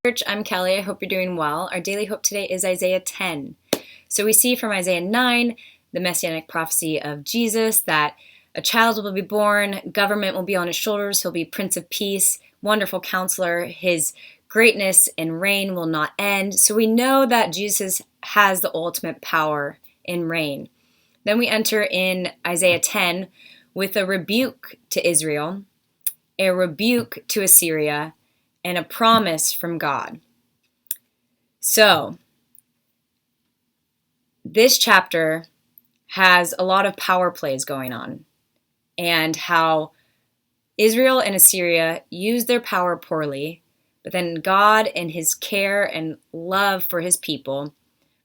Church, I'm Kelly. I hope you're doing well. Our daily hope today is Isaiah 10. So we see from Isaiah 9, the messianic prophecy of Jesus, that a child will be born, government will be on his shoulders, he'll be Prince of Peace, wonderful counselor, his greatness and reign will not end. So we know that Jesus has the ultimate power and reign. Then we enter in Isaiah 10 with a rebuke to Israel, a rebuke to Assyria, and a promise from God. So, this chapter has a lot of power plays going on, and how Israel and Assyria used their power poorly, but then God, in his care and love for his people,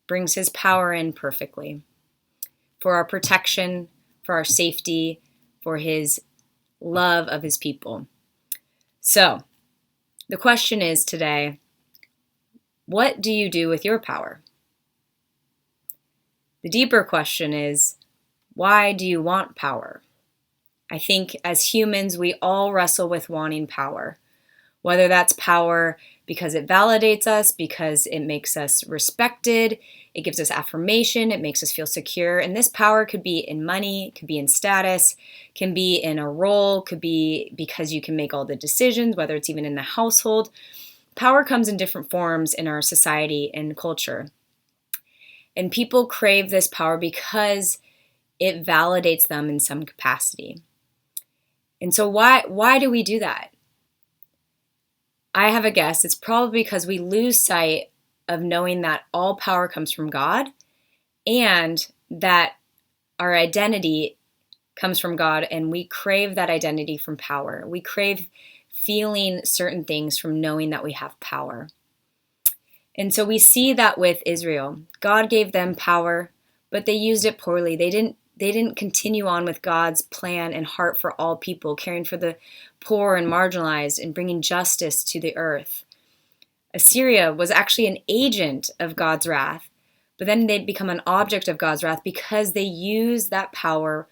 brings his power in perfectly for our protection, for our safety, for his love of his people. So, the question is today, what do you do with your power? The deeper question is, why do you want power? I think as humans, we all wrestle with wanting power, whether that's power because it validates us, because it makes us respected, it gives us affirmation, it makes us feel secure. And this power could be in money, could be in status, can be in a role, could be because you can make all the decisions, whether it's even in the household. Power comes in different forms in our society and culture. And people crave this power because it validates them in some capacity. And so why do we do that? I have a guess. It's probably because we lose sight of knowing that all power comes from God and that our identity comes from God, and we crave that identity from power. We crave feeling certain things from knowing that we have power. And so we see that with Israel. God gave them power, but they used it poorly. They didn't continue on with God's plan and heart for all people, caring for the poor and marginalized and bringing justice to the earth. Assyria was actually an agent of God's wrath, but then they'd become an object of God's wrath because they used that power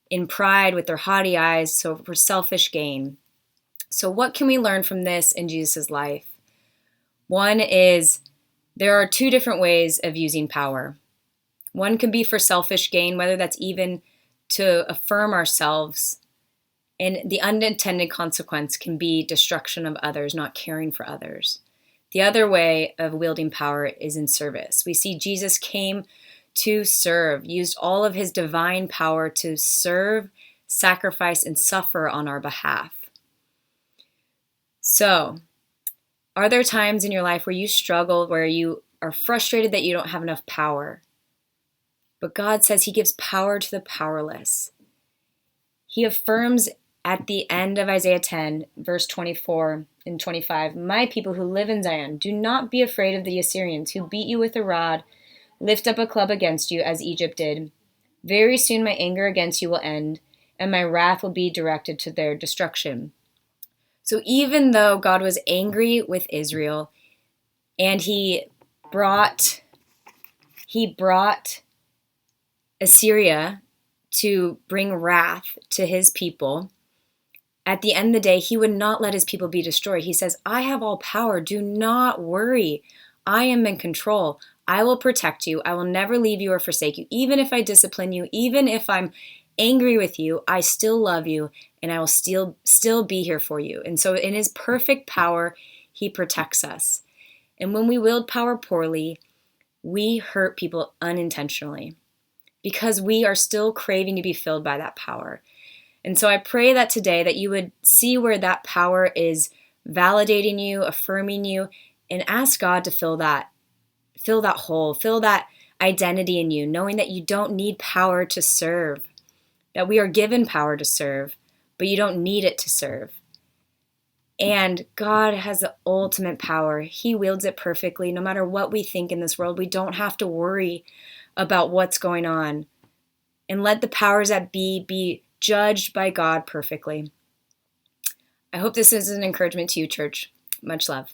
in pride with their haughty eyes, so for selfish gain. So what can we learn from this in Jesus' life? One is there are two different ways of using power. One can be for selfish gain, whether that's even to affirm ourselves, and the unintended consequence can be destruction of others, not caring for others. The other way of wielding power is in service. We see Jesus came to serve, used all of his divine power to serve, sacrifice, and suffer on our behalf. So, are there times in your life where you struggle, where you are frustrated that you don't have enough power? But God says he gives power to the powerless. He affirms at the end of Isaiah 10, verse 24 and 25, "My people who live in Zion, do not be afraid of the Assyrians who beat you with a rod, lift up a club against you as Egypt did. Very soon my anger against you will end, and my wrath will be directed to their destruction." So even though God was angry with Israel and he brought Assyria to bring wrath to his people, at the end of the day, he would not let his people be destroyed. He says, I have all power. Do not worry. I am in control. I will protect you. I will never leave you or forsake you. Even if I discipline you, even if I'm angry with you, I still love you, and I will still be here for you. And so in his perfect power, he protects us. And when we wield power poorly, we hurt people unintentionally because we are still craving to be filled by that power. And so I pray that today that you would see where that power is validating you, affirming you, and ask God to fill that hole, fill that identity in you, knowing that you don't need power to serve, that we are given power to serve, but you don't need it to serve. And God has the ultimate power. He wields it perfectly. No matter what we think in this world, we don't have to worry about what's going on. And let the powers that be judged by God perfectly. I hope this is an encouragement to you, church. Much love.